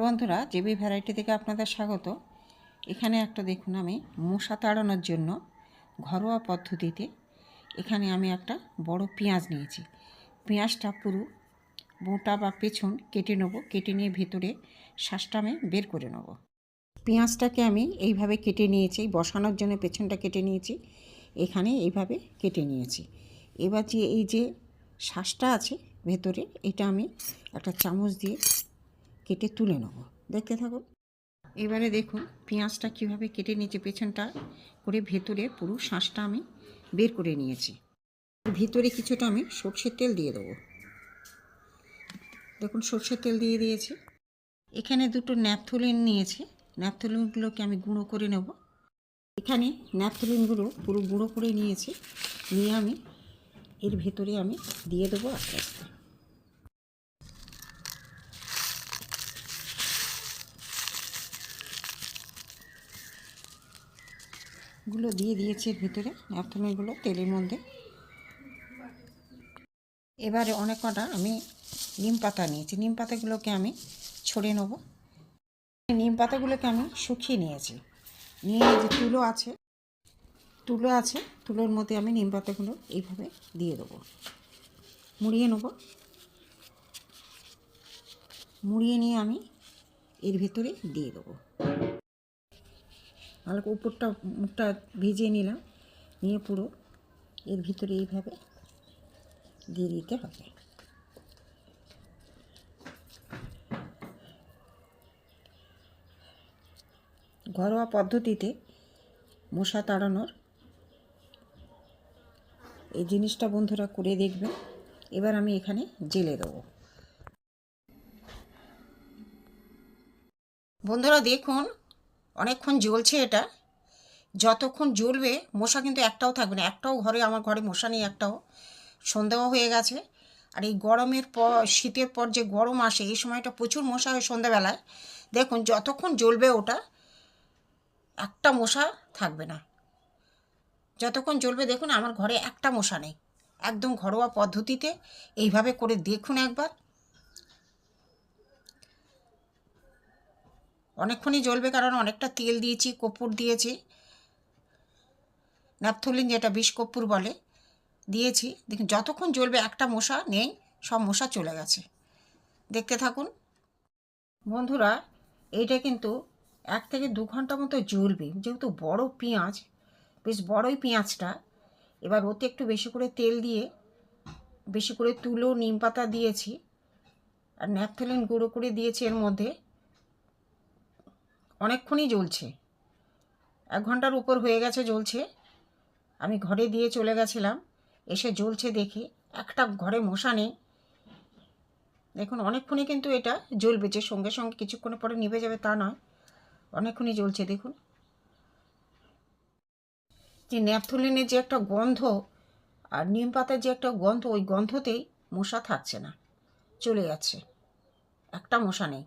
বন্ধুরা, JB variety থেকে আপনাদের স্বাগত। এখানে একটা দেখুন, আমি মশা তাড়ানোর জন্য ঘরোয়া পদ্ধতিতে এখানে আমি একটা বড় পেঁয়াজ নিয়েছি। পেঁয়াজটা পুরো বোঁটা বা পেছন কেটে নেব। কেটে নিয়ে ভেতরে শ্বাসটা আমি বের করে নেব। পেঁয়াজটাকে আমি এইভাবে কেটে নিয়েছি, বসানোর জন্য পেছনটা কেটে নিয়েছি, এখানে এইভাবে কেটে নিয়েছি। এবার যে এই যে শ্বাসটা আছে ভেতরে, এটা আমি একটা চামচ দিয়ে কেটে তুলে নেব। দেখতে থাকুন। এবারে দেখুন পেঁয়াজটা কীভাবে কেটে নিয়েছি, পেছনটা করে ভেতরে পুরো শ্বাসটা আমি বের করে নিয়েছি। ভিতরে কিছুটা আমি সরষের তেল দিয়ে দেবো। দেখুন সরষের তেল দিয়ে দিয়েছি। এখানে দুটো ন্যাপথলিন নিয়েছি, ন্যাপথলিনগুলোকে আমি গুঁড়ো করে নেব। এখানে ন্যাপথলিনগুলো পুরো গুঁড়ো করে নিয়েছি, নিয়ে আমি এর ভেতরে আমি দিয়ে দেবো আস্তে আস্তে। গুলো দিয়ে দিয়েছি এর ভিতরে, ন্যাপথলিনগুলো তেলের মধ্যে। এবারে অনেক কটা আমি নিম পাতা নিয়েছি, নিম পাতাগুলোকে আমি ছড়িয়ে নেব। নিম পাতাগুলোকে আমি শুকিয়ে নিয়েছি, নিয়ে যে তুলো আছে তুলোর মধ্যে আমি নিম পাতাগুলো এইভাবে দিয়ে দেবো, মুড়িয়ে নেব। মুড়িয়ে নিয়ে আমি এর ভিতরে দিয়ে দেবো। হালকা উপরটা মুখটা ভিজিয়ে নিলাম, নিয়ে পুরো এর ভিতরে এইভাবে দিয়ে দিতে হবে। ঘরোয়া পদ্ধতিতে মশা তাড়ানোর এই জিনিসটা বন্ধুরা করে দেখবেন। এবার আমি এখানে জেলে দেবো। বন্ধুরা দেখুন, অনেকক্ষণ জ্বলছে এটা। যতক্ষণ জ্বলবে মশা কিন্তু একটাও থাকবে না। একটাও আমার ঘরে মশা নেই একটাও। সন্ধ্যাও হয়ে গেছে। আর এই গরমের পর, শীতের পর যে গরম আসে, এই সময়টা প্রচুর মশা হয় সন্ধ্যাবেলায়। দেখুন যতক্ষণ জ্বলবে ওটা, একটা মশা থাকবে না। যতক্ষণ জ্বলবে দেখুন আমার ঘরে একটা মশা নেই। একদম ঘরোয়া পদ্ধতিতে এইভাবে করে দেখুন একবার। অনেকক্ষণই জ্বলবে, কারণ অনেকটা তেল দিয়েছি, কর্পূর দিয়েছি, ন্যাপথলিন যেটা বিষ কর্পূর বলে, দিয়েছি। দেখুন যতক্ষণ জ্বলবে একটা মশা নেই, সব মশা চলে গেছে। দেখতে থাকুন বন্ধুরা। এইটা কিন্তু 1 থেকে 2 ঘন্টা মতো জ্বলবে, যেহেতু বড় পেঁয়াজ, বেশ বড়ই পেঁয়াজটা। এবার ওতে একটু বেশি করে তেল দিয়ে, বেশি করে তুলো নিম পাতা দিয়েছি, আর ন্যাপথলিন গুঁড়ো করে দিয়েছি এর মধ্যে। অনেকক্ষণই জ্বলছে, 1 ঘন্টার উপর হয়ে গেছে জ্বলছে। আমি ঘরে দিয়ে চলে গেছিলাম, এসে জ্বলছে দেখি একটা ঘরে মশা নেই। দেখুন অনেকক্ষণই কিন্তু এটা জ্বলবে, যে সঙ্গে সঙ্গে কিছুক্ষণের পরে নিভে যাবে তা নয়, অনেকক্ষণই জ্বলছে। দেখুন যে ন্যাপথলিনের যে একটা গন্ধ আর নিম পাতার যে একটা গন্ধ, ওই গন্ধতেই মশা থাকছে না, চলে যাচ্ছে, একটা মশা নেই।